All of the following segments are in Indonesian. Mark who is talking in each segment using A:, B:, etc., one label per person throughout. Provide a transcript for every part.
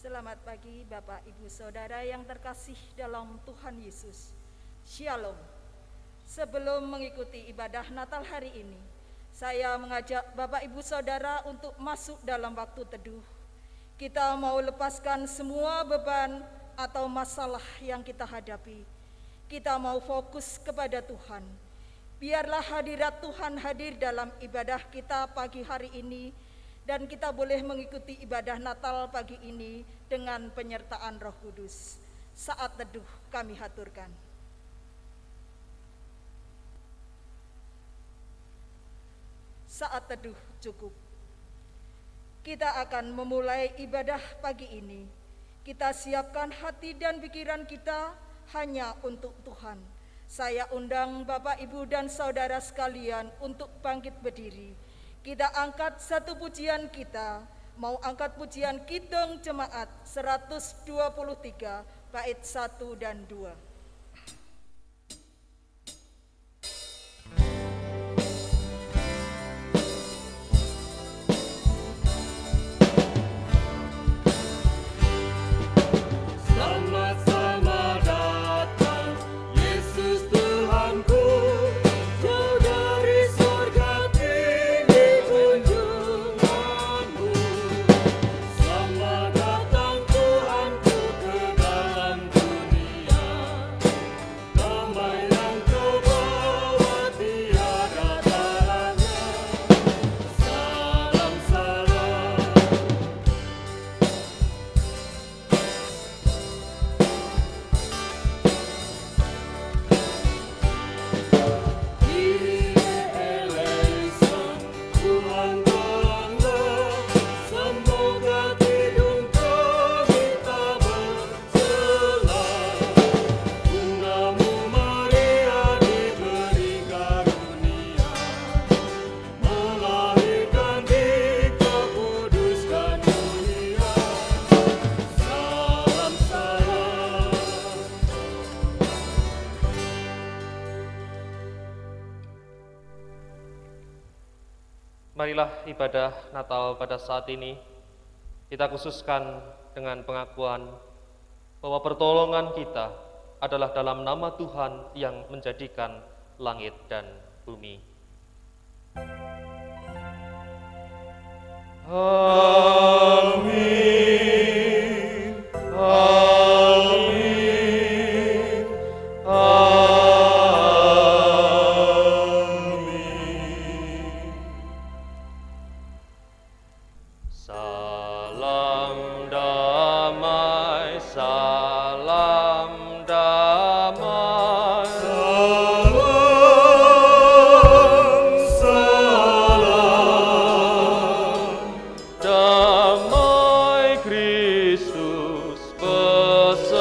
A: Selamat pagi Bapak Ibu Saudara yang terkasih dalam Tuhan Yesus. Shalom. Sebelum mengikuti ibadah Natal hari ini, saya mengajak Bapak Ibu Saudara untuk masuk dalam waktu teduh. Kita mau lepaskan semua beban atau masalah yang kita hadapi. Kita mau fokus kepada Tuhan. Biarlah hadirat Tuhan hadir dalam ibadah kita pagi hari ini, dan kita boleh mengikuti ibadah Natal pagi ini dengan penyertaan Roh Kudus. Saat teduh kami haturkan. Saat teduh cukup. Kita akan memulai ibadah pagi ini. Kita siapkan hati dan pikiran kita hanya untuk Tuhan. Saya undang Bapak, Ibu, dan Saudara sekalian untuk bangkit berdiri. Kita angkat satu pujian kita, mau angkat pujian Kidung Jemaat 123 bait 1 dan 2.
B: Marilah ibadah Natal pada saat ini kita khususkan dengan pengakuan bahwa pertolongan kita adalah dalam nama Tuhan yang menjadikan langit dan bumi. Amin. Amin. Amin. Salam damai, salam damai, salam, damai Kristus besertamu.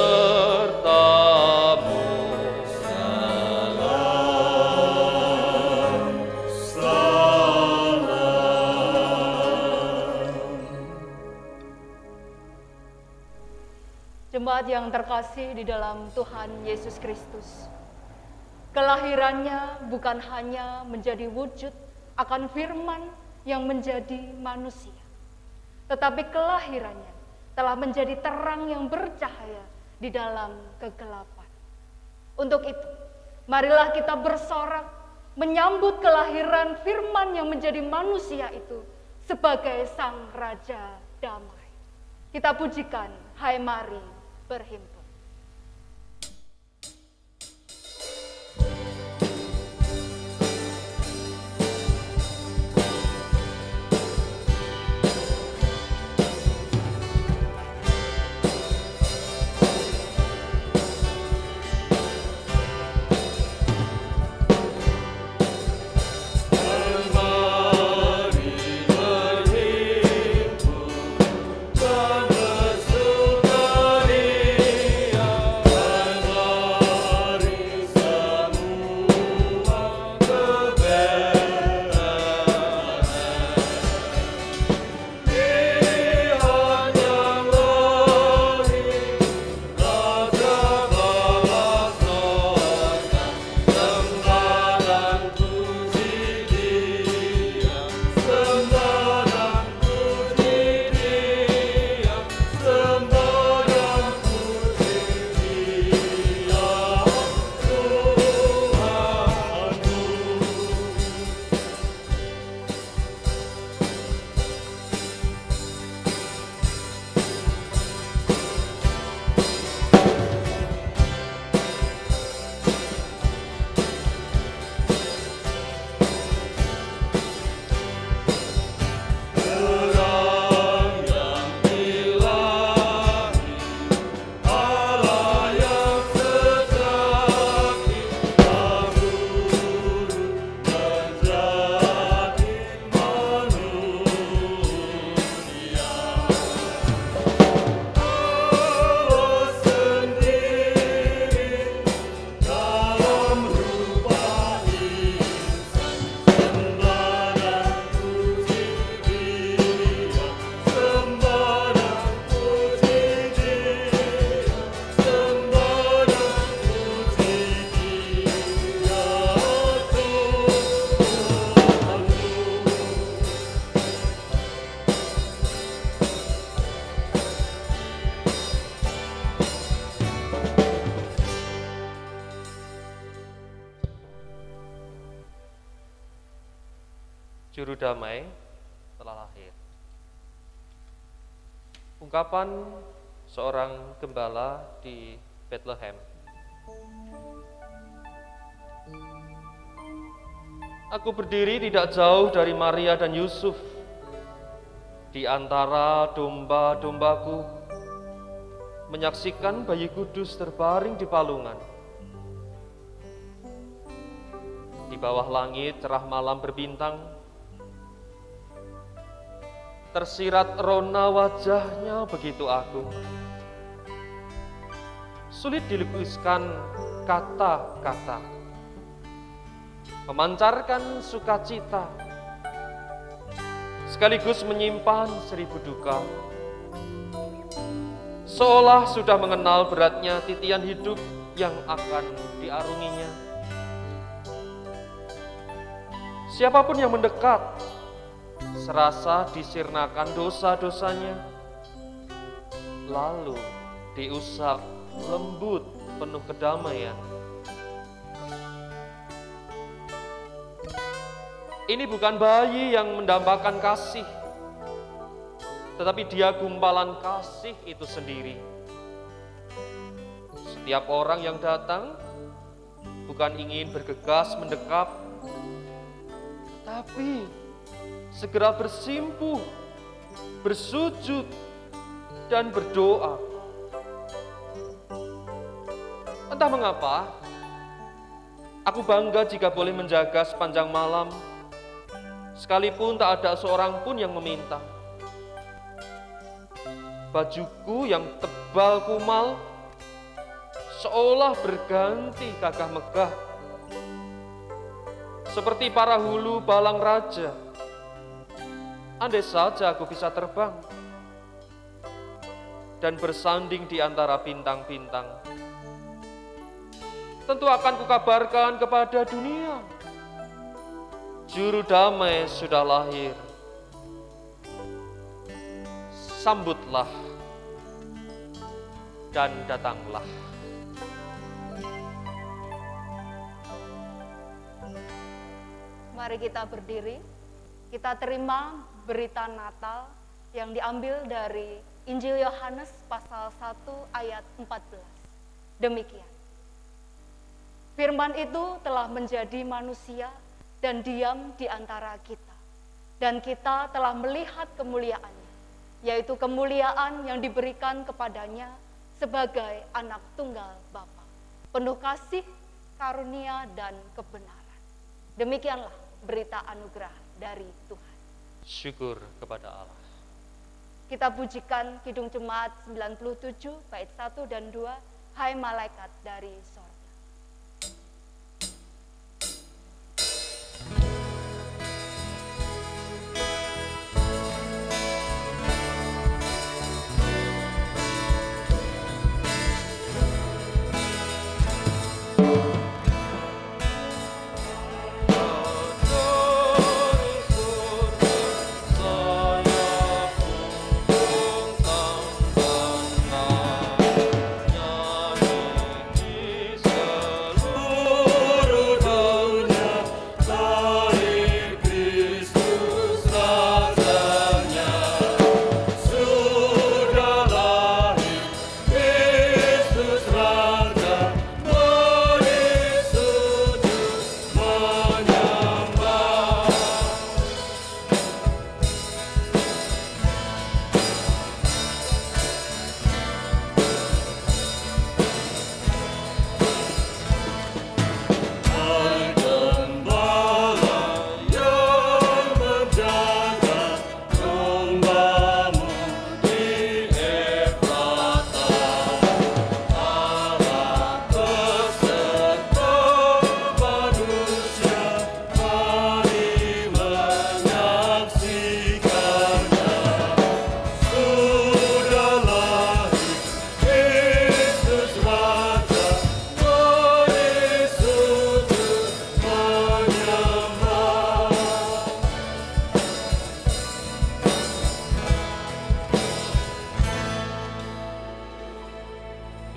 C: Jemaat yang terkasih di dalam Tuhan Yesus Kristus, kelahirannya bukan hanya menjadi wujud akan firman yang menjadi manusia, tetapi kelahirannya telah menjadi terang yang bercahaya di dalam kegelapan. Untuk itu, marilah kita bersorak menyambut kelahiran firman yang menjadi manusia itu sebagai Sang Raja Damai. Kita pujikan, hai mari berhimpun.
B: Dan bersukari Juru damai telah lahir. Ungkapan seorang gembala di Bethlehem. Aku berdiri tidak jauh dari Maria dan Yusuf, di antara domba-dombaku, menyaksikan bayi kudus terbaring di palungan. Di bawah langit cerah malam berbintang, tersirat rona wajahnya begitu agung. Sulit dilukiskan kata-kata, memancarkan sukacita, sekaligus menyimpan 1000 duka. Seolah sudah mengenal beratnya titian hidup yang akan diarunginya. Siapapun yang mendekat, serasa disirnakan dosa-dosanya, lalu diusap lembut penuh kedamaian. Ini bukan bayi yang mendambakan kasih, tetapi dia gumpalan kasih itu sendiri. Setiap orang yang datang bukan ingin bergegas mendekap, tapi segera bersimpuh, bersujud, dan berdoa. Entah mengapa, aku bangga jika boleh menjaga sepanjang malam, sekalipun tak ada seorang pun yang meminta. Bajuku yang tebal kumal, seolah berganti gagah megah, seperti para hulu balang raja. Andai saja aku bisa terbang dan bersanding di antara bintang-bintang, tentu akan kukabarkan kepada dunia, Juru damai sudah lahir. Sambutlah dan datanglah.
C: Mari kita berdiri, kita terima berita Natal yang diambil dari Injil Yohanes pasal 1 ayat 14. Demikian. Firman itu telah menjadi manusia dan diam di antara kita. Dan kita telah melihat kemuliaannya, yaitu kemuliaan yang diberikan kepadanya sebagai anak tunggal Bapa, penuh kasih, karunia, dan kebenaran. Demikianlah berita anugerah dari Tuhan.
B: Syukur kepada Allah.
C: Kita pujikan Kidung Jemaat 97 bait 1 dan 2, Hai Malaikat dari Sorga.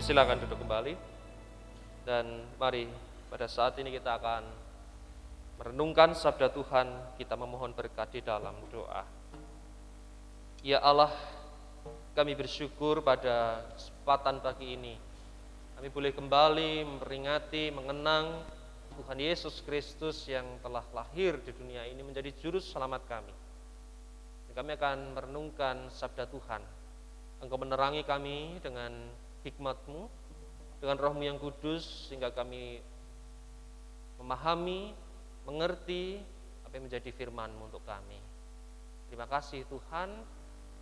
B: Silakan duduk kembali. Dan mari pada saat ini kita akan merenungkan sabda Tuhan, kita memohon berkat di dalam doa. Ya Allah, kami bersyukur pada kesempatan pagi ini. Kami boleh kembali memperingati, mengenang Tuhan Yesus Kristus yang telah lahir di dunia ini menjadi juru selamat kami. Dan kami akan merenungkan sabda Tuhan. Engkau menerangi kami dengan hikmat-Mu, dengan Roh-Mu yang kudus, sehingga kami memahami, mengerti apa yang menjadi firman-Mu untuk kami. Terima kasih Tuhan,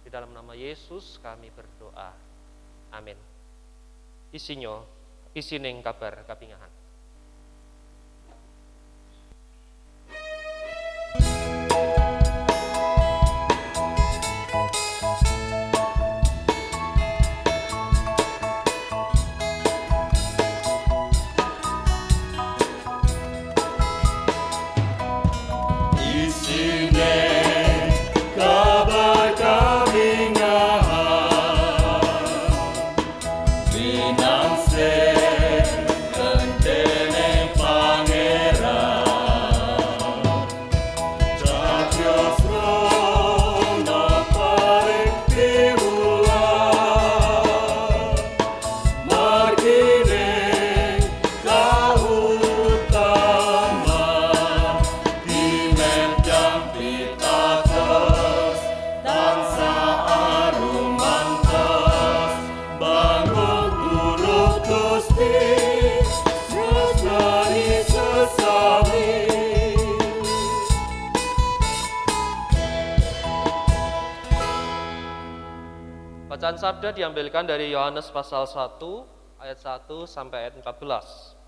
B: di dalam nama Yesus kami berdoa. Amin. Isinyo, isining kabar kapingahan. Bacaan sabda diambilkan dari Yohanes pasal 1 ayat 1 sampai ayat 14.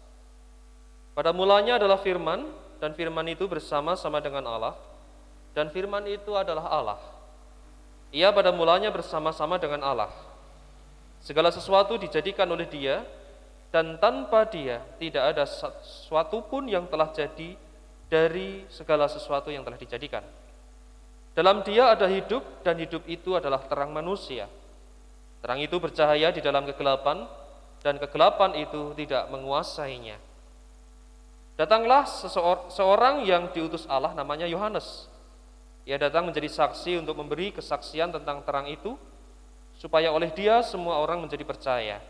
B: Pada mulanya adalah firman, dan firman itu bersama-sama dengan Allah, dan firman itu adalah Allah. Ia pada mulanya bersama-sama dengan Allah. Segala sesuatu dijadikan oleh Dia, dan tanpa Dia tidak ada sesuatu pun yang telah jadi dari segala sesuatu yang telah dijadikan. Dalam Dia ada hidup, dan hidup itu adalah terang manusia. Terang itu bercahaya di dalam kegelapan, dan kegelapan itu tidak menguasainya. Datanglah seorang yang diutus Allah, namanya Yohanes. Ia datang menjadi saksi untuk memberi kesaksian tentang terang itu, supaya oleh dia semua orang menjadi percaya.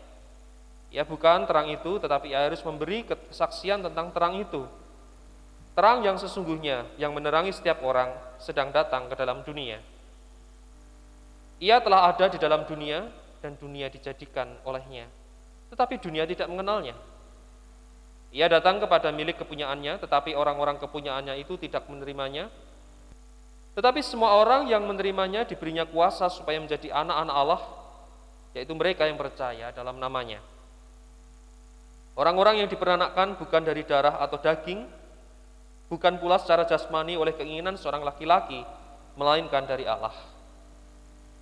B: Ia bukan terang itu, tetapi ia harus memberi kesaksian tentang terang itu. Terang yang sesungguhnya, yang menerangi setiap orang, sedang datang ke dalam dunia. Ia telah ada di dalam dunia, dan dunia dijadikan olehnya, tetapi dunia tidak mengenalnya. Ia datang kepada milik kepunyaannya, tetapi orang-orang kepunyaannya itu tidak menerimanya. Tetapi semua orang yang menerimanya diberinya kuasa supaya menjadi anak-anak Allah, yaitu mereka yang percaya dalam namanya. Orang-orang yang diperanakkan bukan dari darah atau daging, bukan pula secara jasmani oleh keinginan seorang laki-laki, melainkan dari Allah.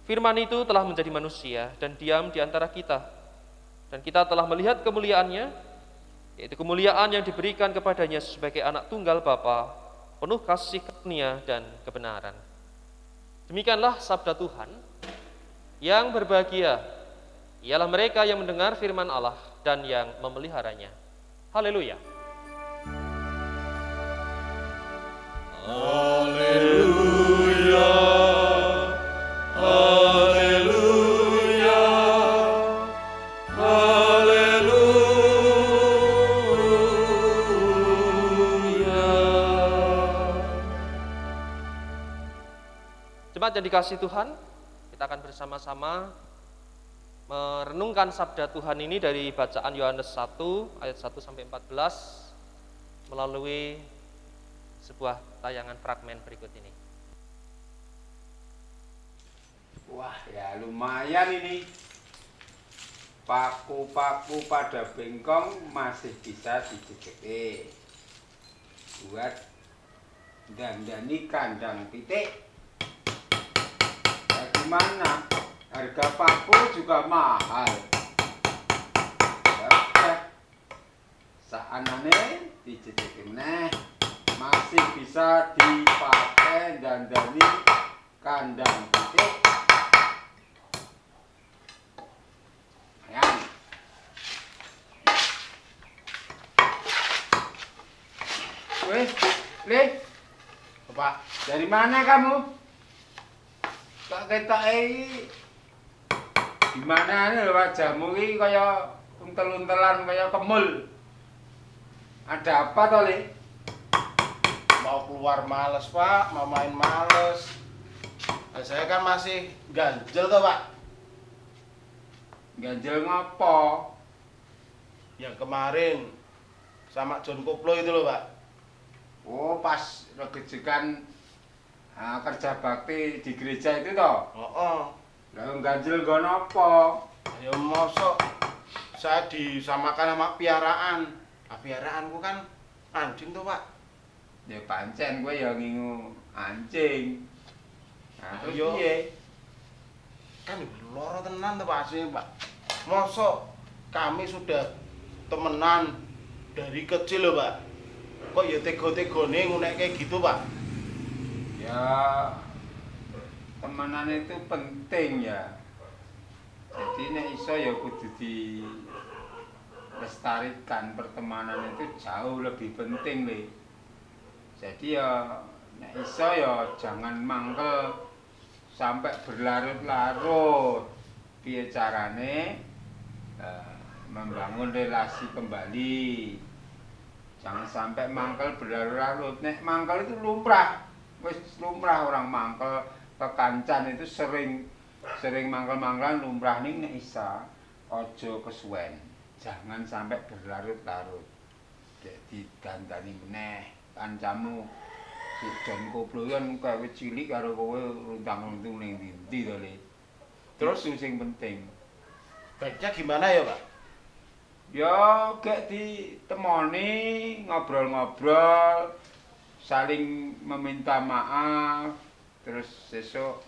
B: Firman itu telah menjadi manusia dan diam di antara kita, dan kita telah melihat kemuliaannya, yaitu kemuliaan yang diberikan kepadanya sebagai anak tunggal Bapa, penuh kasih karunia dan kebenaran. Demikianlah sabda Tuhan. Yang berbahagia ialah mereka yang mendengar firman Allah dan yang memeliharanya. Haleluya.
D: Haleluya. Haleluya, haleluya.
B: Jemaat yang dikasihi Tuhan, kita akan bersama-sama merenungkan sabda Tuhan ini dari bacaan Yohanes 1 ayat 1 sampai 14 melalui sebuah tayangan fragmen berikut ini.
D: Wah, ya lumayan ini. Paku-paku pada bengkong masih bisa dijejeki. Buat dandani kandang pitik. Ya gimana? Harga paku juga mahal. Ya udah. Saanane dijejeki meneh. Masih bisa dipakai dandani kandang pitik. Le,
E: Pak,
D: dari mana kamu? Kok ketok gimana nih wajahmu ini kaya untel-untelan kaya kemul. Ada apa toh, Le?
E: mau keluar males Pak, mau main males. Nah, saya kan masih ganjel toh Pak.
D: Ganjel ngopo?
E: Yang kemarin sama John Koplo itu loh Pak.
D: Oh, pas regejekan kerja bakti di gereja itu toh.
E: Oh,
D: Lah ganjel nggon apa?
E: ya mosok saya disamakan sama piaraan. Nah, piaraanku kan anjing tuh Pak.
D: Ya pancen kowe ya ngingu anjing. Nah, terus
E: Ayo.
D: piye?
E: Kan loro tenan tuh Pak asli Pak. Mosok kami sudah temenan dari kecil loh Pak. Kok ya tego-tegone ngunek kayak gitu Pak?
D: Ya temenan itu penting ya. Jadi nek iso ya kudu dilestarikan, pertemanan itu jauh lebih penting nih. Jadi ya nek iso ya jangan mangkel sampai berlarut-larut. Piye carane membangun relasi kembali. Jangan sampai mangkel berlarut-larut. Nek mangkel itu lumrah. Wis lumrah orang mangkel kekancan itu sering mangkel-mangkelan lumrah ning nek isa aja kesuwen. Jangan sampai berlarut-larut. Dek digantani meneh kancamu. Si John Koplo kan kowe cilik karo kowe runtang-runtung ning ndi to, Le. Terus sing penting
E: Baiknya gimana ya Pak?
D: ya gek ditemoni ngobrol-ngobrol saling meminta maaf terus sesuk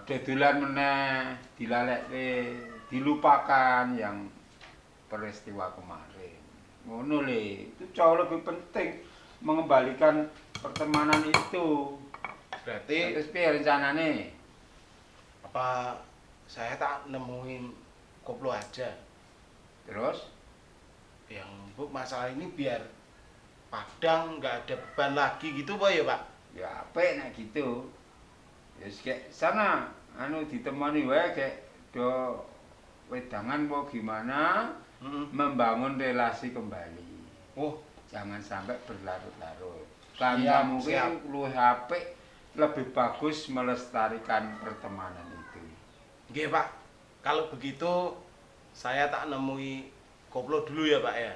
D: dodolan meneh dilalekke dilupakan yang peristiwa kemarin ngono Le itu jauh lebih penting mengembalikan pertemanan itu
E: Berarti
D: terus piye rencanane
E: apa saya tak nemuin koplo aja.
D: terus
E: Yang Bu masalah ini biar padang nggak ada beban lagi gitu Pak ya Pak?
D: ya apik nek gitu ya kayak sana anu ditemani wae kayak do wedangan apa gimana membangun relasi kembali
E: Oh,
D: jangan sampai berlarut-larut
E: Siap,
D: kanca mungkin
E: siap.
D: luwih apik lebih bagus melestarikan pertemanan itu
E: nggih Pak. Kalau begitu saya tak nemui koplo dulu ya Pak ya.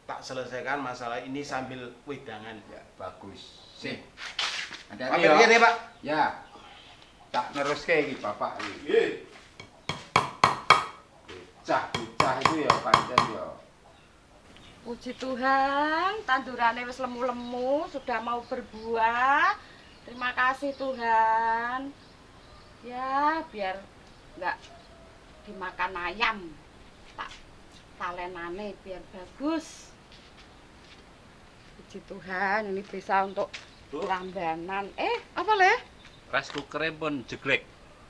E: Tak selesaikan masalah ini sambil wedangan.
D: ya bagus sip
E: Pamit
D: hati-hati
E: ya Pak.
D: ya tak neruske iki bapak iki
E: Nggih.
D: bocah itu ya pancen ya
F: Puji Tuhan, tandurannya wis lemu-lemu, sudah mau berbuah. Terima kasih Tuhan. Ya, biar enggak dimakan ayam. Tak talenane biar bagus. Puji Tuhan, ini bisa untuk lambanan. Apa Le?
G: Rice cookernya pun jeglek.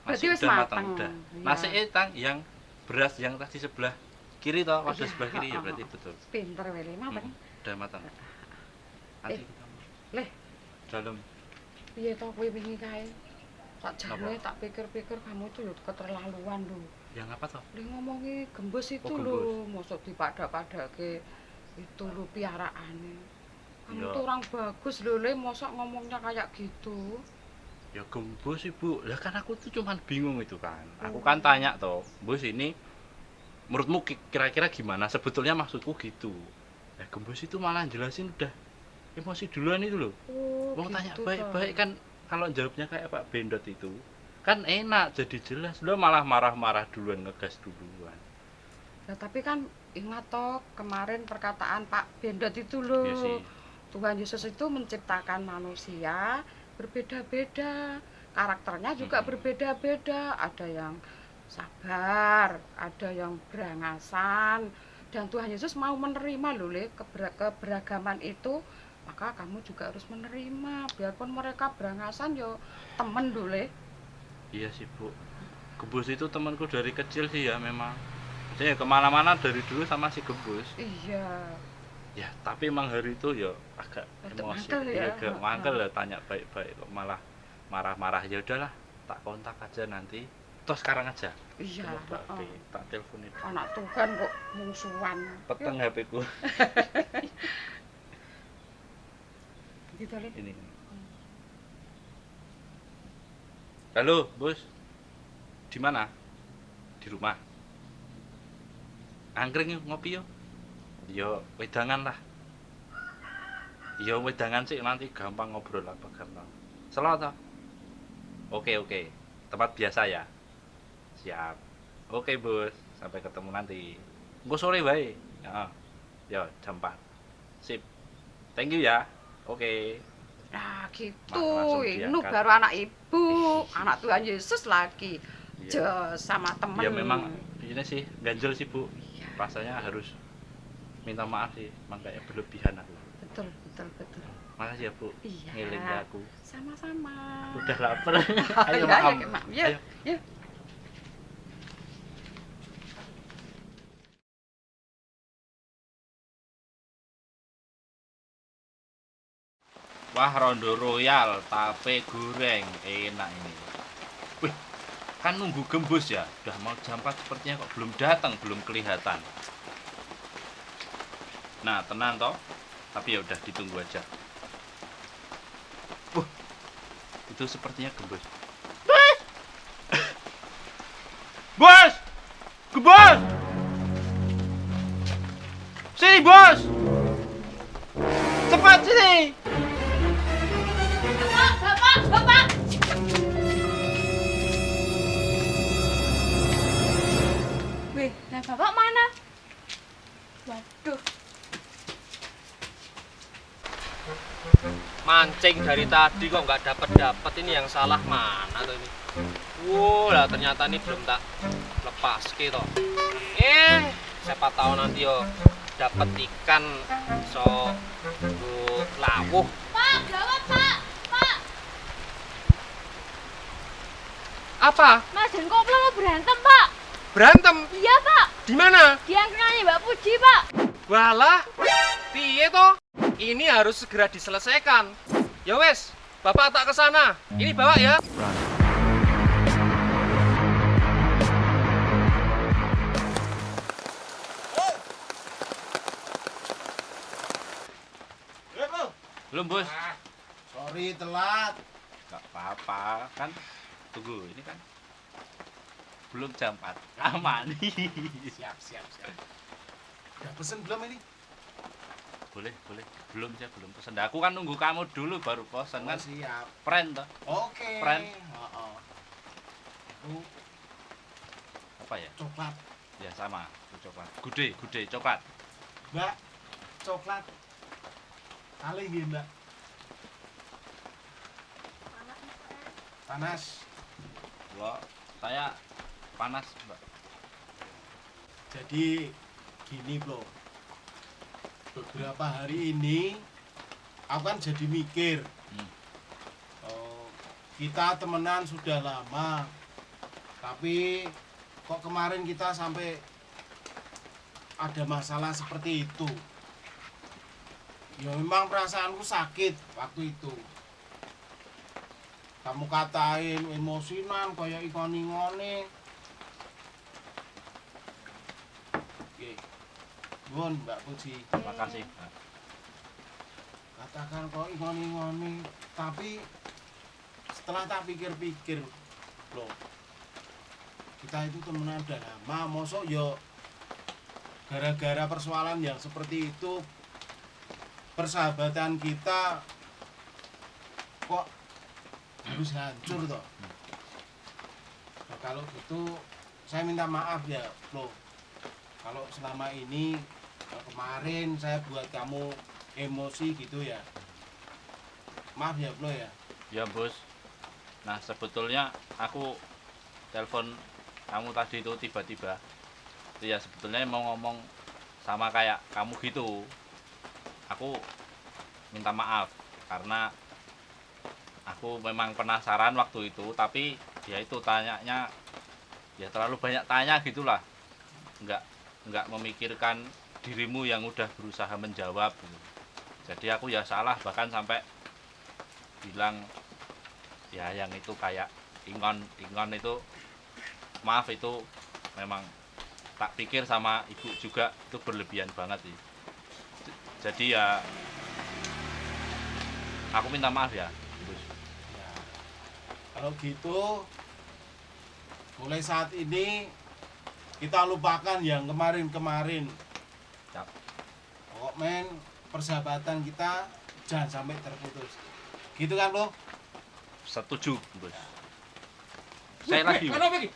F: Berarti wis
G: udah
F: mateng.
G: udah.
F: Iya.
G: Nasi tang yang beras yang tadi sebelah kiri toh, wadah
F: Iya,
G: sebelah kiri ya
F: oh,
G: berarti
F: oh.
G: betul.
F: Pinter wele mateng.
G: Udah matang. Nanti
F: Leh,
G: dalam
F: piye to kowe wingi kae? Tak jane tak pikir-pikir kamu itu lho keterlaluan lho.
G: yang apa toh?
F: Li ngomongi gembus itu
G: Oh,
F: lho, mosok dipada-padake itu lho piaraane. Kamu
G: Iya.
F: tuh orang bagus lho, Le, mosok ngomongnya kayak gitu.
G: Ya gembus ibu. Lah kan aku tuh cuman bingung itu kan. Aku kan tanya toh, bos ini menurutmu kira-kira gimana? Sebetulnya maksudku gitu. Lah gembus itu malah jelasin udah emosi duluan itu loh.
F: Oh,
G: Mau tanya
F: gitu
G: baik-baik
F: toh.
G: kan kalau jawabnya kayak Pak Bendot itu kan enak jadi jelas. Lo malah marah-marah duluan, ngegas duluan.
F: Nah, tapi kan ingat toh kemarin perkataan Pak Bendot itu loh.
G: Iya sih.
F: Tuhan Yesus itu menciptakan manusia berbeda-beda. Karakternya juga berbeda-beda. Ada yang sabar, ada yang berangasan. Dan Tuhan Yesus mau menerima loh, Le, keberagaman itu. Maka kamu juga harus menerima. Biarpun mereka berangasan, yo temen loh, Le.
G: Iya sih Bu. Gembus itu temanku dari kecil sih ya memang. Saya kemana-mana dari dulu sama si Gembus.
F: Iya.
G: Ya, tapi emang hari itu ya agak
F: Agak
G: emosi.
F: mangkel ya.
G: Agak mangkel ya, tanya baik-baik kok malah marah-marah. Ya udahlah, tak kontak aja nanti. Toh sekarang aja.
F: Iya,
G: Coba tak telepon itu.
F: anak Tuhan kok mungsuhan.
G: Peteng HP-ku.
F: Gitu Lin.
G: Ini. Halo, Bos. Di mana? Di rumah. Angkring yuk, ngopi yuk. Yo, wedangan lah. Yo, wedangan sih nanti gampang ngobrol apa gampang. Selamat toh? Oke. Tempat biasa ya. Siap. Oke, Bos. Sampai ketemu nanti. Engko sore wae. Heeh. Yo, jam 4. Sip. Thank you ya. Oke.
F: Nah
G: Langsung
F: gitu, ini
G: diangkat.
F: baru anak ibu, anak Tuhan Yesus lagi.
G: Iya.
F: Jos sama temen.
G: Ya memang ini sih ganjel sih Bu. Rasanya harus minta maaf sih, makanya berlebihan aku.
F: Betul.
G: Makasih ya Bu,
F: Iya.
G: ngiling ke aku.
F: Sama-sama.
G: Aku udah lapar. Ayo
F: Ya,
G: maaf.
F: ya,
G: Ayo.
F: ya.
G: Wah, rondo royal, tape goreng, enak ini. Wih, kan nunggu gembus ya. Udah mau jam 4 sepertinya kok belum datang, belum kelihatan. Nah, tenang toh. Tapi ya udah ditunggu aja. Wah, itu sepertinya gembus. Bos! Gembus! Sini, Bos! Cepat sini!
C: Bapak! Wih, nah bapak mana? Waduh.
B: Mancing dari tadi kok nggak dapet ini yang salah mana tuh ini? Lah ternyata ini belum tak lepas gitu. Siapa tahu nanti yo dapat ikan so lawuh.
C: Pak, gawat Pak! Pak!
B: Apa?
C: Mas dan Koplo mau berantem Pak!
B: Berantem?
C: Iya Pak!
B: Di mana?
C: Di angkringannya Mbak Puji Pak!
B: Walah, piye toh? Ini harus segera diselesaikan. Ya wes, Bapak tak ke sana. Ini bawa ya.
G: Belum, Bos.
E: Sorry telat.
G: Gak apa-apa, kan tunggu ini kan belum jam 4. Aman.
E: Siap. Udah pesen belum ini?
G: boleh. Belum pesen. Aku kan nunggu kamu dulu baru pesen kan.
E: Siap.
G: Friend toh.
E: Oke.
G: Friend.
E: Heeh. Aku
G: Apa ya?
E: coklat.
G: Ya sama, coklat. Gude coklat.
E: Mbak, coklat. Kali nggih, Mbak. Panas.
G: Wah, saya panas, Mbak.
E: Jadi gini, Bro. Beberapa hari ini aku kan jadi mikir. Oh, kita temenan sudah lama. Tapi kok kemarin kita sampai ada masalah seperti itu. Ya memang perasaanku sakit waktu itu. Kamu katain emosinan kayak ikoni-ngoni. Oke. Nuwun Mbak Puji.
G: Makasih.
E: Katakan kok ikoni-ngoni, tapi setelah tak pikir-pikir, loh. Kita itu temenan udah lama, mosok yo gara-gara persoalan yang seperti itu persahabatan kita kok harus hancur toh. Nah, kalau gitu saya minta maaf ya, loh. Kalau selama ini kemarin saya buat kamu emosi gitu ya. Maaf ya, Bro ya.
G: Ya, Bos. Nah, sebetulnya aku telepon kamu tadi itu tiba-tiba. Itu ya sebetulnya mau ngomong sama kayak kamu gitu. Aku minta maaf karena aku memang penasaran waktu itu, tapi ya itu tanyanya ya terlalu banyak tanya gitulah. Enggak memikirkan dirimu yang udah berusaha menjawab gitu. Jadi aku ya salah, bahkan sampai bilang ya yang itu kayak ingon itu maaf, itu memang tak pikir sama ibu juga itu berlebihan banget sih. Jadi ya aku minta maaf ya.
E: Ya, kalau gitu mulai saat ini kita lupakan yang kemarin-kemarin.
G: Siap.
E: Pokok men, persahabatan kita jangan sampai terputus. Gitu kan lo?
G: Setuju, Bos. Saya lagi.
B: Kenapa lagi?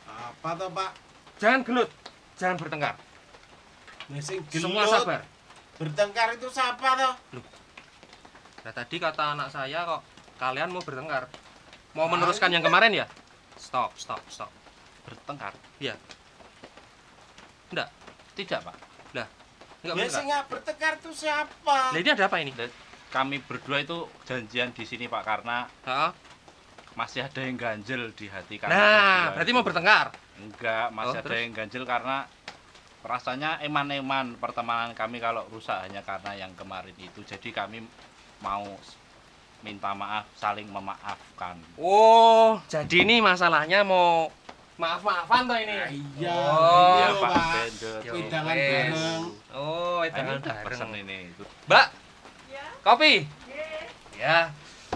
E: Apa toh Pak?
B: Jangan gelut, jangan bertengkar.
E: Mesing
B: Semua
E: gelut.
B: sabar.
E: Bertengkar itu siapa toh?
B: Nah, tadi kata anak saya kok kalian mau bertengkar. Mau meneruskan yang kemarin ya? Stop.
G: Bertengkar?
B: Iya. Enggak.
G: Tidak, Pak.
B: Enggak
E: Mesing
B: bertengkar.
E: nggak bertengkar itu siapa?
B: Lah ini ada apa ini?
G: Kami berdua itu janjian di sini, Pak, karena
B: Heeh.
G: masih ada yang ganjel di hati kami.
B: Nah,
G: berdua
B: berarti
G: itu.
B: mau bertengkar.
G: Enggak, masih
B: Oh,
G: ada
B: terus?
G: yang ganjel karena rasanya eman-eman pertemanan kami kalau rusak hanya karena yang kemarin itu. Jadi kami mau minta maaf, saling memaafkan.
B: Oh, jadi ini masalahnya mau maaf-maafan toh ini.
E: Iya,
B: Oh,
E: iya,
G: Pak
E: Pak.
G: Gendut.
B: Ya
E: Wedangan
B: wes.
E: bareng.
B: Oh,
G: Ini
B: jangan
G: udah pesen
B: bareng.
G: ini.
B: Mbak, kopi? Ya,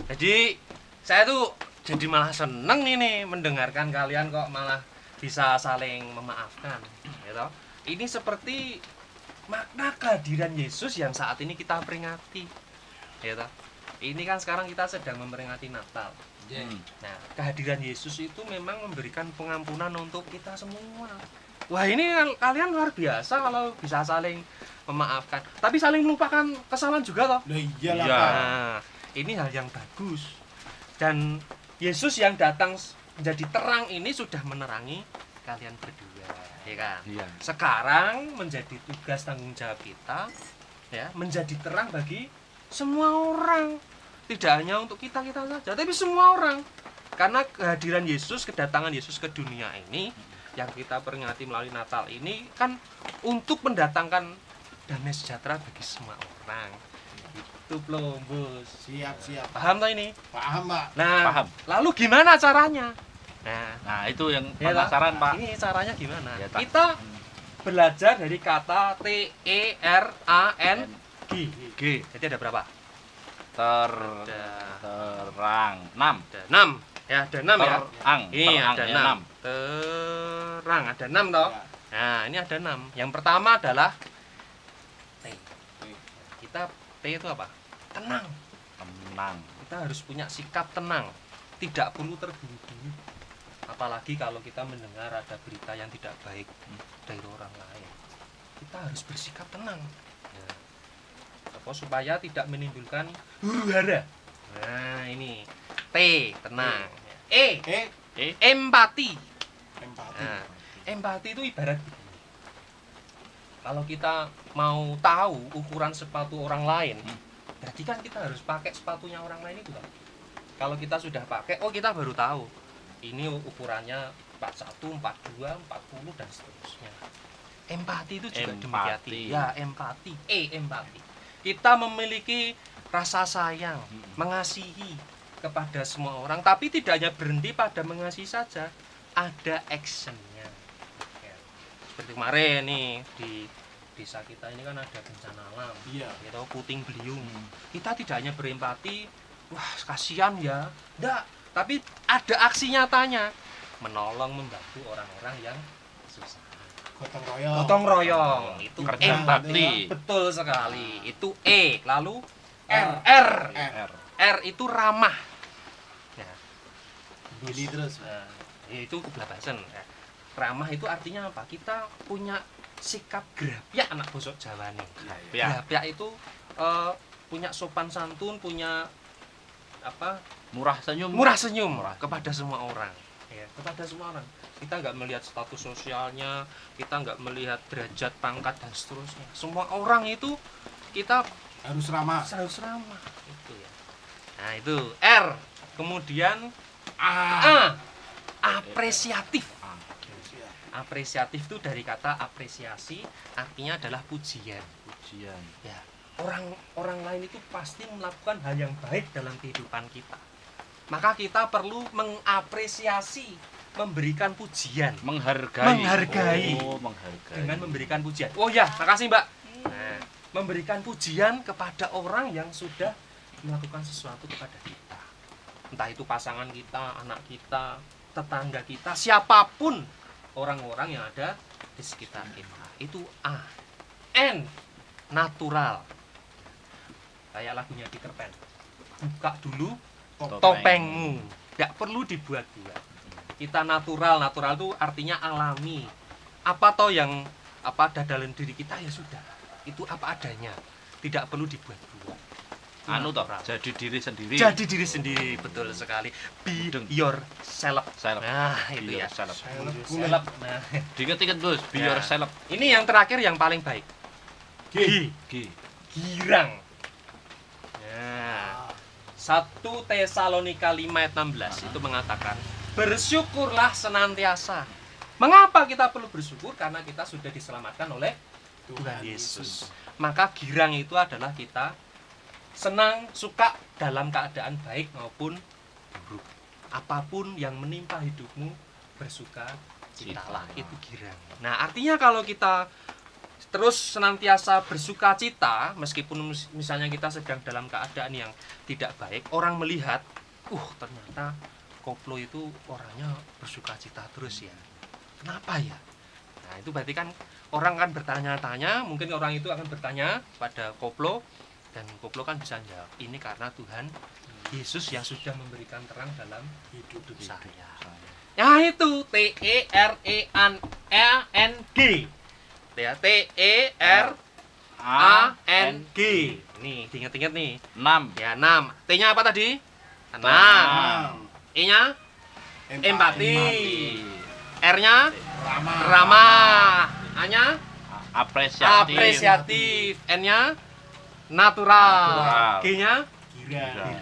B: jadi saya tuh jadi malah seneng ini mendengarkan kalian kok malah bisa saling memaafkan, gitu. Ini seperti makna kehadiran Yesus yang saat ini kita peringati, gitu. Ini kan sekarang kita sedang memperingati Natal.
G: Hmm.
B: Nah, kehadiran Yesus itu memang memberikan pengampunan untuk kita semua. Wah, ini kalian luar biasa kalau bisa saling memaafkan. Tapi saling melupakan kesalahan juga toh.
E: Lah iyalah
G: Iya.
E: Pak.
B: Nah, ini hal yang bagus. Dan Yesus yang datang menjadi terang ini sudah menerangi kalian berdua, ya kan?
G: Iya.
B: Sekarang menjadi tugas tanggung jawab kita, ya, menjadi terang bagi semua orang. Tidak hanya untuk kita-kita saja, tapi semua orang. Karena kehadiran Yesus, kedatangan Yesus ke dunia ini yang kita peringati melalui Natal ini kan untuk mendatangkan damai sejahtera bagi semua orang. Itu belum, Bos.
E: Siap.
B: Paham tak ini?
E: Paham, Pak.
B: Nah,
G: Paham.
B: lalu gimana caranya?
G: Nah, itu yang
B: Ya,
G: penasaran, Pak.
B: Ini caranya gimana?
G: Ya, tak.
B: Kita belajar dari kata TERANG.
G: G.
B: Jadi ada berapa?
G: Terang. 6.
B: Ada 6. Ya, ada 6 ya.
G: Terang.
B: Ini
G: Terang,
B: ada
G: ya,
B: 6. Terang ada 6 toh.
E: Ya.
B: Nah, ini ada 6. Yang pertama adalah T. Kita T itu apa? Tenang.
G: Tenang.
B: Kita harus punya sikap tenang. Tidak perlu terburu-buru. Apalagi kalau kita mendengar ada berita yang tidak baik dari orang lain. Kita harus bersikap tenang. Ya. Apa, supaya tidak menimbulkan huru-hara. Nah, ini T, tenang. E, empati.
E: Empati.
B: Nah, empati itu ibarat begini. Kalau kita mau tahu ukuran sepatu orang lain, berarti kan kita harus pakai sepatunya orang lain itu kan. Kalau kita sudah pakai, oh kita baru tahu. Ini ukurannya 41, 42, 40 dan seterusnya. Empati itu juga demikian.
G: Empati.
B: Ya, empati. Empati. Kita memiliki rasa sayang, mengasihi kepada semua orang, tapi tidak hanya berhenti pada mengasihi saja, ada actionnya. Ya. Seperti kemarin nih di desa kita ini kan ada bencana alam,
E: Iya.
B: gitu, puting beliung. Kita tidak hanya berempati, wah kasihan ya, enggak, tapi ada aksi nyatanya, menolong, membantu orang-orang yang susah.
E: Gotong royong.
B: Gotong royong itu
G: Kerja
B: empati.
G: bakti.
B: Betul sekali. Itu E. Lalu
E: R.
B: R.
E: R.
B: R itu ramah. Ya.
E: Gini terus.
B: Nah, itu kebablasan. Ya. Ramah itu artinya apa? Kita punya sikap grapyak anak bosok Jawa nih.
G: Ya.
B: Grapyak itu punya sopan santun, punya apa?
G: Murah senyum.
B: Murah senyum
G: Murah.
B: kepada semua orang. Ya, kepada semua orang. Kita nggak melihat status sosialnya, kita nggak melihat derajat, pangkat dan seterusnya. Semua orang itu kita
E: Harus ramah.
B: harus ramah. Itu ya. Nah itu R. Kemudian
E: A.
B: A. Apresiatif.
H: Apresiatif itu dari kata apresiasi, artinya adalah pujian.
G: Pujian.
H: Ya, orang lain itu pasti melakukan hal yang baik dalam kehidupan kita. Maka kita perlu mengapresiasi, memberikan pujian,
G: Menghargai.
H: dengan memberikan pujian. Oh ya, makasih Mbak. Nah, memberikan pujian kepada orang yang sudah melakukan sesuatu kepada kita. Entah itu pasangan kita, anak kita, tetangga kita, siapapun orang-orang yang ada di sekitar kita. Itu A. N. Natural. Kayak lagunya Peter Pan. Buka dulu topengmu. Tidak perlu dibuat-buat. Kita natural. Natural itu artinya alami. Apa toh yang ada dalam diri kita ya sudah. Itu apa adanya. Tidak perlu dibuat-buat.
G: Anu toh, jadi diri sendiri.
H: Jadi diri sendiri, betul sekali. Be yourself. Nah, itu ya.
G: Self.
H: Self. Nah,
G: Diinget-inget Bos, be
H: Nah.
G: yourself.
H: ini yang terakhir yang paling baik.
G: G.
H: Girang. Nah, 1 Tesalonika 5 ayat 16 itu mengatakan, bersyukurlah senantiasa. Mengapa kita perlu bersyukur? Karena kita sudah diselamatkan oleh Tuhan Yesus. Maka girang itu adalah kita senang, suka dalam keadaan baik maupun buruk. Apapun yang menimpa hidupmu, bersuka citalah. Itu girang. Nah, artinya kalau kita terus senantiasa bersuka cita, meskipun misalnya kita sedang dalam keadaan yang tidak baik, orang melihat, ternyata koplo itu orangnya bersuka cita terus ya. Kenapa ya? Nah, itu berarti kan orang kan bertanya-tanya, mungkin orang itu akan bertanya pada koplo, dan koplo kan bisa jawab, ini karena Tuhan Yesus yang sudah memberikan terang dalam hidup saya. Ya itu TERANG. Ya, TERANG. Nih, diingat-ingat nih.
G: 6.
H: Ya, 6. T-nya apa tadi? 6. E-nya empati. R-nya ramah. A-nya apresiatif. N-nya natural. G-nya girang.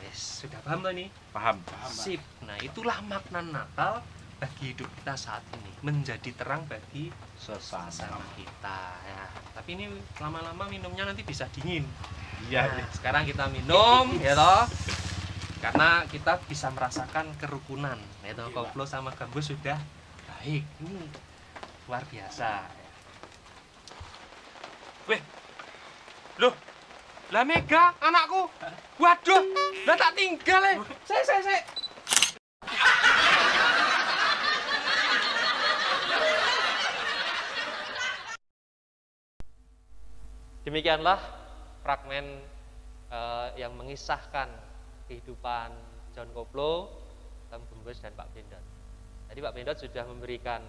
H: Yes, sudah paham nih?
G: Paham.
H: Sip. Nah, itulah makna Natal bagi hidup kita saat ini, menjadi terang bagi sesama kita ya. Tapi ini lama-lama minumnya nanti bisa dingin.
G: Iya.
H: Nah, sekarang kita minum ya toh. Karena kita bisa merasakan kerukunan ya toh. Koplo sama gambus sudah baik. Ini luar biasa. Weh. Loh. Lah Mega anakku. Waduh, lah tak tinggal ya. Saya.
B: Demikianlah fragmen yang mengisahkan kehidupan John Koplo, Tom Gembus, dan Pak Bendot. Tadi Pak Bendot sudah memberikan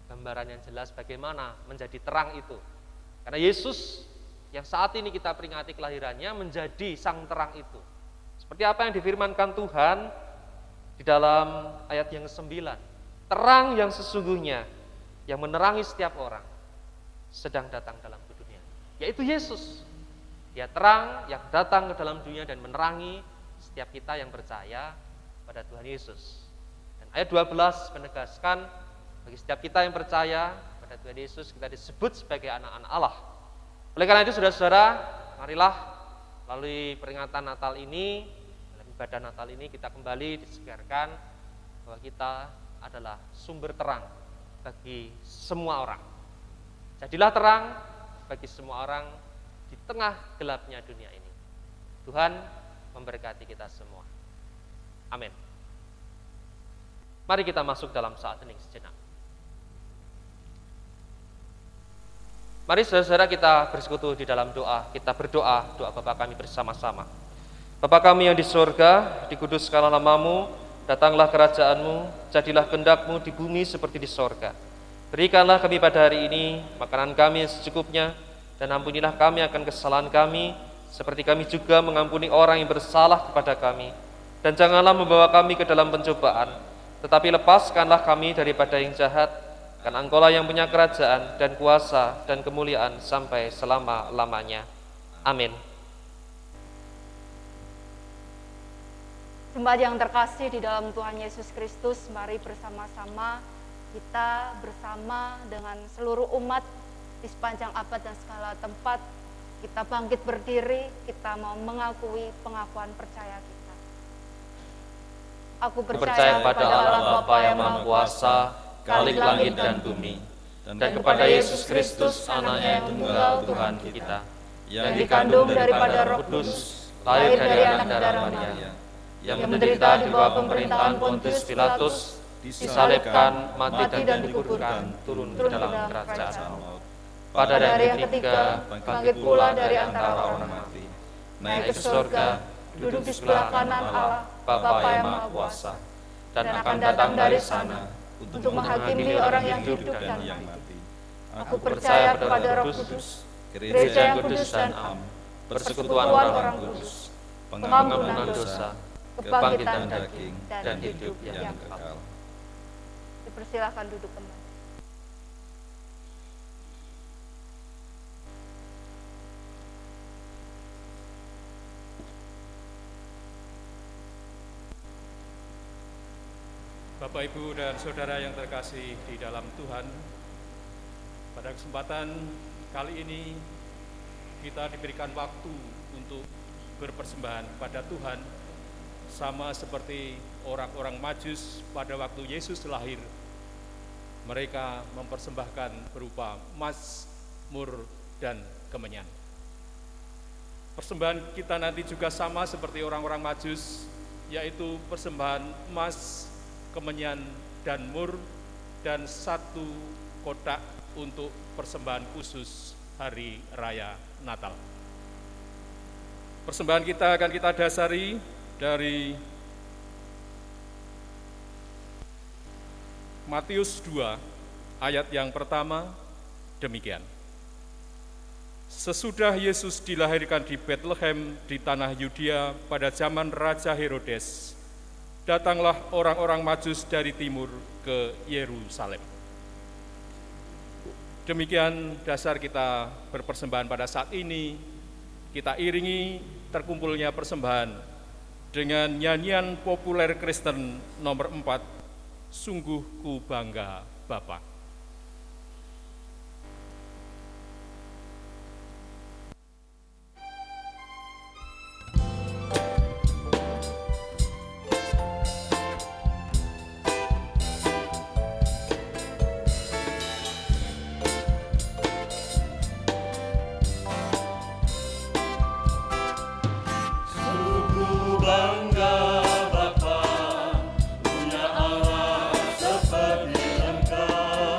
B: gambaran yang jelas bagaimana menjadi terang itu. Karena Yesus yang saat ini kita peringati kelahirannya menjadi sang terang itu. Seperti apa yang difirmankan Tuhan di dalam ayat yang 9. Terang yang sesungguhnya yang menerangi setiap orang sedang datang dalam dunia, yaitu Yesus. Dia terang yang datang ke dalam dunia dan menerangi setiap kita yang percaya pada Tuhan Yesus. Dan ayat 12 menegaskan bagi setiap kita yang percaya pada Tuhan Yesus, kita disebut sebagai anak-anak Allah. Oleh karena itu saudara-saudara, marilah melalui peringatan Natal ini, dalam ibadah Natal ini kita kembali disegarkan bahwa kita adalah sumber terang bagi semua orang. Jadilah terang bagi semua orang di tengah gelapnya dunia ini. Tuhan memberkati kita semua. Amin. Mari kita masuk dalam saat hening sejenak. Mari saudara-saudara kita bersekutu di dalam doa. Kita berdoa, doa Bapa kami bersama-sama. Bapa kami yang di sorga, dikuduskanlah namamu, datanglah kerajaanmu, jadilah kehendak-mu di bumi seperti di sorga. Berikanlah kami pada hari ini makanan kami yang secukupnya, dan ampunilah kami akan kesalahan kami, seperti kami juga mengampuni orang yang bersalah kepada kami. Dan janganlah membawa kami ke dalam pencobaan, tetapi lepaskanlah kami daripada yang jahat, karena Engkau-lah yang punya kerajaan dan kuasa dan kemuliaan sampai selama-lamanya. Amin.
C: Jemaat yang terkasih di dalam Tuhan Yesus Kristus, mari bersama-sama kita bersama dengan seluruh umat di sepanjang abad dan segala tempat, kita bangkit berdiri, kita mau mengakui pengakuan percaya kita. Aku
B: Percaya kepada Allah Bapa yang Maha Kuasa, Khalik langit dan bumi, dan kepada Yesus Kristus, Anaknya yang tunggal Tuhan kita, yang dikandung daripada Roh Kudus, lahir dari anak darah Maria, yang menderita di bawah pemerintahan Pontius Pilatus, disalibkan, mati dan dikuburkan, turun ke dalam kerajaan maut. Pada hari yang ketiga, bangkit pula dari antara orang mati, naik ke surga, duduk di sebelah kanan Allah, Bapa yang Maha Kuasa, dan akan datang dari sana untuk menghakimi orang yang hidup dan yang mati. Aku percaya kepada Roh Kudus, gereja yang kudus dan am, persekutuan orang kudus, pengampunan dosa, kebangkitan daging, dan hidup yang kekal.
C: Dipersilakan duduk kembali.
I: Bapak, Ibu, dan Saudara yang terkasih di dalam Tuhan, pada kesempatan kali ini kita diberikan waktu untuk berpersembahan pada Tuhan, sama seperti orang-orang Majus pada waktu Yesus lahir. Mereka mempersembahkan berupa emas, mur, dan kemenyan. Persembahan kita nanti juga sama seperti orang-orang Majus, yaitu persembahan emas, kemenyan, dan mur, dan 1 kotak untuk persembahan khusus Hari Raya Natal. Persembahan kita akan kita dasari dari Matius 2 ayat yang pertama, demikian. Sesudah Yesus dilahirkan di Bethlehem di tanah Yudea pada zaman Raja Herodes, datanglah orang-orang Majus dari timur ke Yerusalem. Demikian dasar kita berpersembahan pada saat ini. Kita iringi terkumpulnya persembahan dengan nyanyian populer Kristen nomor 4, Sungguh Ku Bangga Bapa.
J: Bapa, punya Allah seperti Engkau.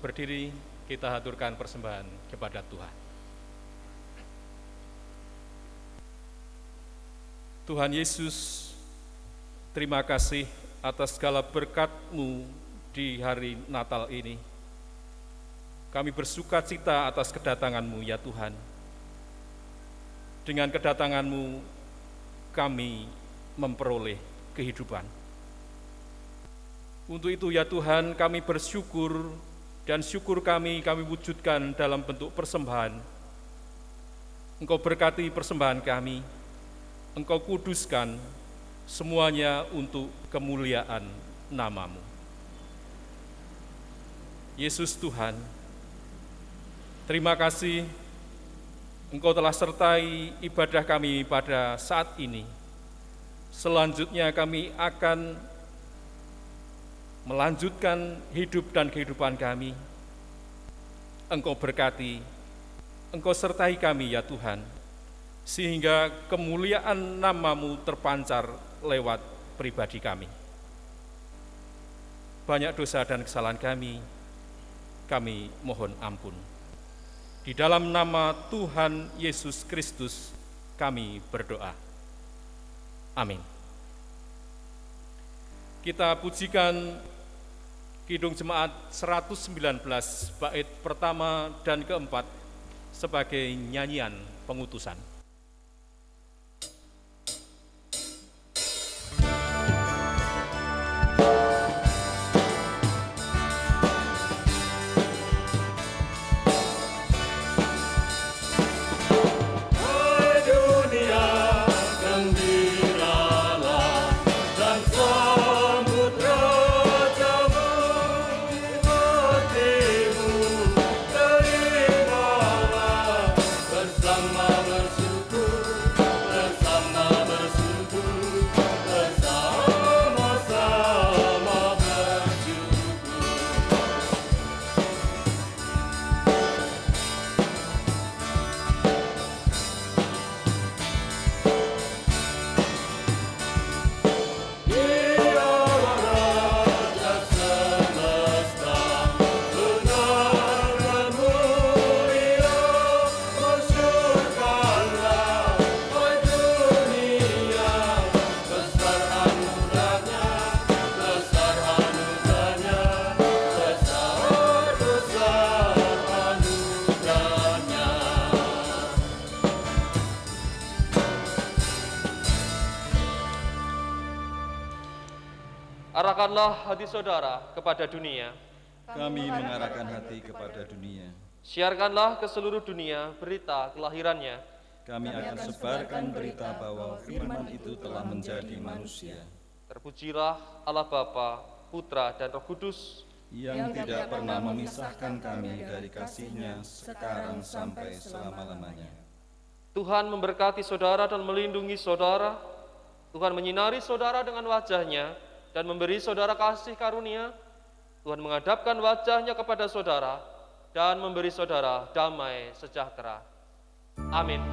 I: berdiri, kita haturkan persembahan kepada Tuhan. Tuhan Yesus, terima kasih atas segala berkat-Mu di hari Natal ini. Kami bersuka cita atas kedatangan-Mu ya Tuhan. Dengan kedatangan-Mu kami memperoleh kehidupan. Untuk itu ya Tuhan, kami bersyukur, dan syukur kami wujudkan dalam bentuk persembahan. Engkau berkati persembahan kami, Engkau kuduskan semuanya untuk kemuliaan nama-Mu. Yesus Tuhan, terima kasih Engkau telah sertai ibadah kami pada saat ini. Selanjutnya kami akan melanjutkan hidup dan kehidupan kami. Engkau berkati, Engkau sertai kami ya Tuhan, sehingga kemuliaan nama-Mu terpancar lewat pribadi kami. Banyak dosa dan kesalahan kami mohon ampun. Di dalam nama Tuhan Yesus Kristus kami berdoa. Amin. Kita pujikan Kidung Jemaat 119 bait pertama dan keempat sebagai nyanyian pengutusan.
B: Arahkanlah hati saudara kepada dunia.
J: Kami mengarahkan hati kepada dunia.
B: Siarkanlah ke seluruh dunia berita kelahirannya.
J: Kami akan sebarkan berita bahwa firman itu telah menjadi manusia.
B: Terpujilah Allah Bapa, Putra, dan Roh Kudus,
J: yang tidak pernah memisahkan kami dari kasih-Nya sekarang sampai selama-lamanya.
B: Tuhan memberkati saudara dan melindungi saudara. Tuhan menyinari saudara dengan wajah-Nya dan memberi saudara kasih karunia. Tuhan menghadapkan wajah-Nya kepada saudara dan memberi saudara damai sejahtera. Amin.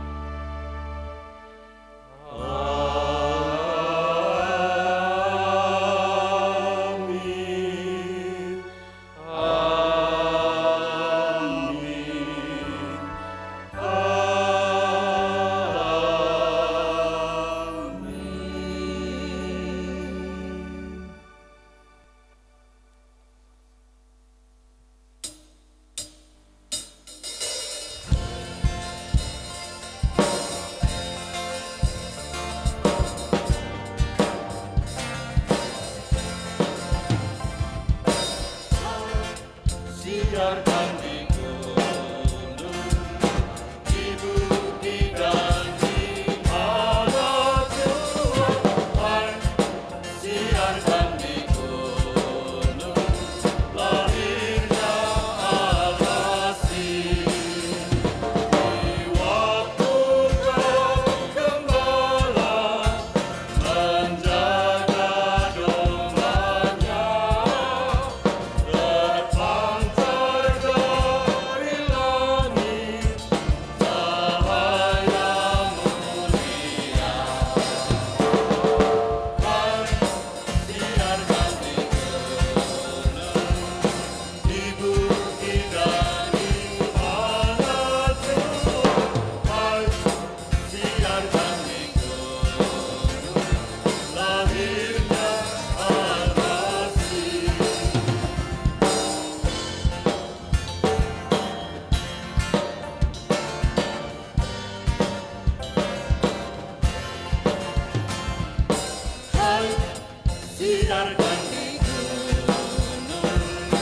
K: siarkan di gunung,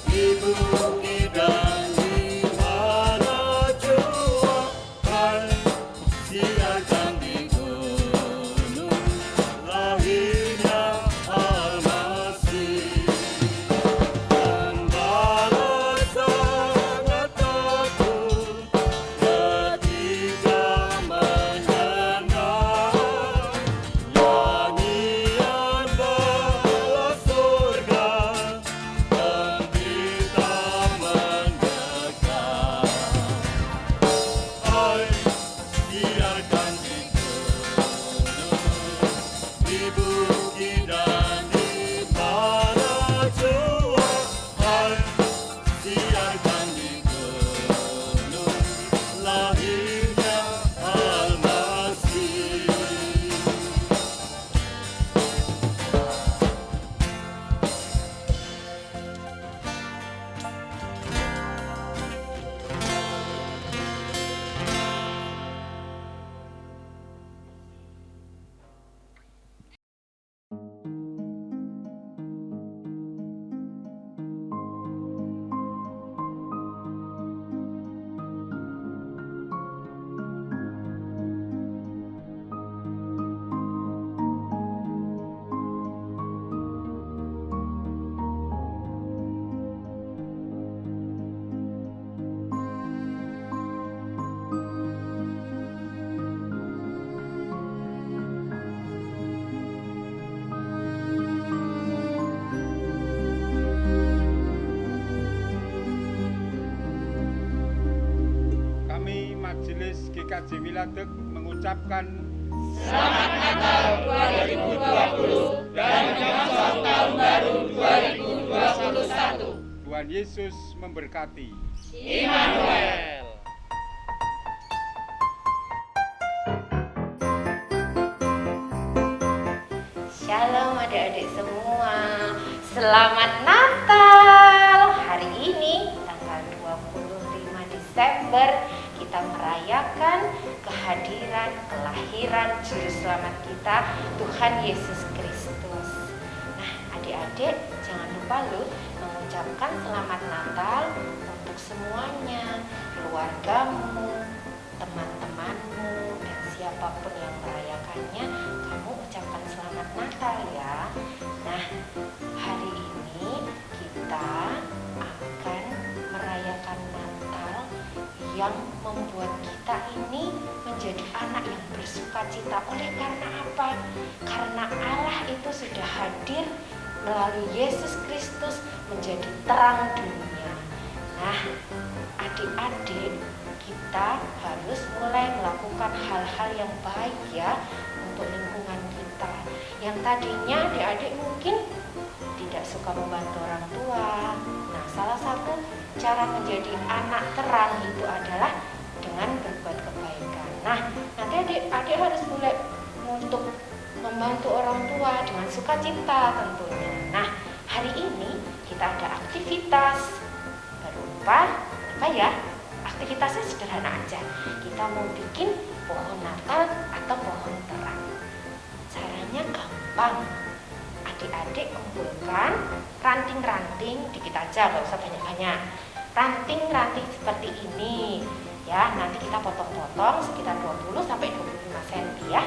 K: di bukit dan di mana jua. Hai, siarkan di gunung, lahirnya Al-Masih. Gembala sangat takut ketika mendengar nyanyian bala surga, gembira mendekat. Hai, siarkan di gunung, di bukit dan di mana jua. Hai, siarkan di gunung, lahirnya Al-Masih.
D: Kami Majelis GKJ Wiladeg mengucapkan
K: Selamat Natal 2020 dan Natal Tahun Baru 2021.
D: Tuhan Yesus memberkati.
K: Immanuel.
L: Shalom adik-adik semua. Selamat Natal. Hari ini tanggal 25 Desember kita merayakan kehadiran kelahiran juru selamat kita Tuhan Yesus Kristus. Nah, adik-adik jangan lupa loh mengucapkan selamat Natal untuk semuanya, keluargamu, teman-temanmu, dan siapapun yang merayakannya. Kamu ucapkan selamat Natal ya. Nah, hari ini kita akan merayakan Natal yang membuat kita ini menjadi anak yang bersukacita. Oleh karena apa? Karena Allah itu sudah hadir melalui Yesus Kristus menjadi terang dunia. Nah, adik-adik, kita harus mulai melakukan hal-hal yang baik ya untuk lingkungan kita. Yang tadinya adik-adik mungkin tidak suka membantu orang tua. Nah, salah satu cara menjadi anak terang itu adalah dengan berbuat kebaikan. Nah, nanti adik-adik harus mulai untuk membantu orang tua dengan sukacita tentunya. Nah, hari ini kita ada aktivitas berupa apa ya? Aktivitasnya sederhana aja. Kita mau bikin pohon Natal atau pohon terang. Caranya gampang. Adik-adik kumpulkan ranting-ranting, dikit aja, gak usah banyak-banyak. Ranting-ranting seperti ini ya, nanti kita potong-potong sekitar 20 sampai 25 cm ya.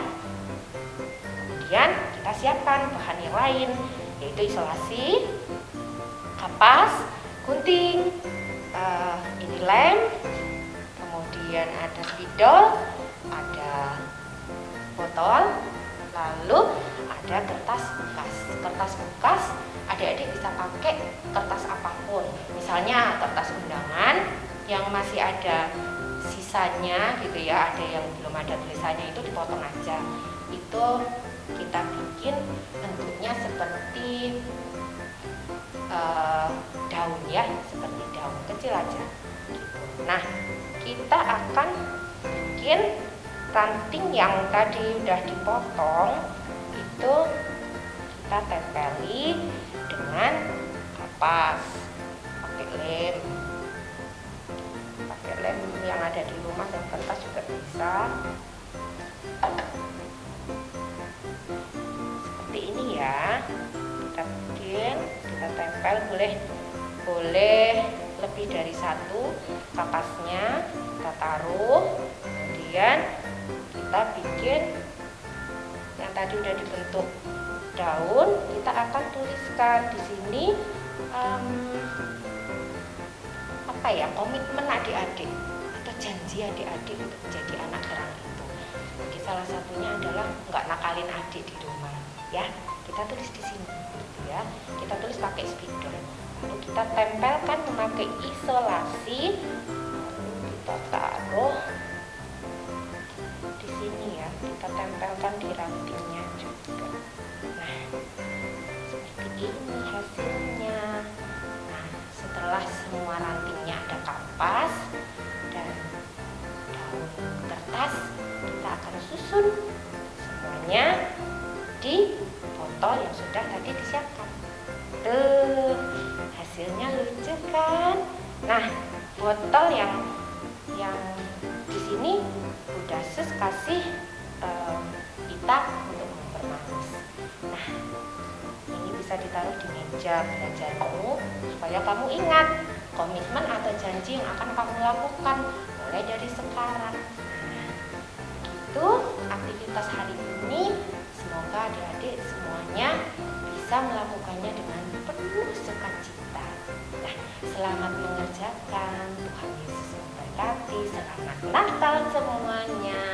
L: Kemudian kita siapkan bahan yang lain, yaitu isolasi, kapas, gunting, ini lem, kemudian ada spidol, ada botol, lalu ada kertas bekas. Kertas bekas adik-adik bisa pakai kertas apapun, misalnya kertas undangan yang masih ada sisanya gitu ya, ada yang belum ada tulisannya itu dipotong aja. Itu kita bikin bentuknya seperti daun ya, seperti daun kecil aja gitu. Nah, kita akan bikin ranting yang tadi udah dipotong itu kita tempeli dengan kapas, pakai lem yang ada di rumah dan kertas juga bisa. Seperti ini ya. tempel, boleh lebih dari satu kapasnya kita taruh, kemudian kita bikin yang tadi udah dibentuk daun, kita akan tuliskan di sini komitmen adik-adik atau janji adik-adik untuk menjadi anak terang itu. Jadi salah satunya adalah nggak nakalin adik di rumah, ya. Kita tulis di sini, gitu ya. Kita tulis pakai spidol, lalu kita tempelkan memakai isolasi, lalu kita taruh di sini ya. Kita tempelkan di rantingnya juga. Nah, seperti ini hasilnya. Setelah semua rantingnya ada kapas dan daun kertas, kita akan susun semuanya di botol yang sudah tadi disiapkan. Tuh, hasilnya lucu kan? Nah, botol yang di sini udah Sus kasih pita untuk mempermanis. Nah, ini bisa ditaruh di meja belajarmu supaya kamu ingat komitmen atau janji yang akan kamu lakukan mulai dari sekarang. Itu aktivitas hari ini. Semoga adik-adik semuanya bisa melakukannya dengan penuh sukacita. Nah, selamat mengerjakan. Tuhan Yesus memberkati. Selamat Natal semuanya.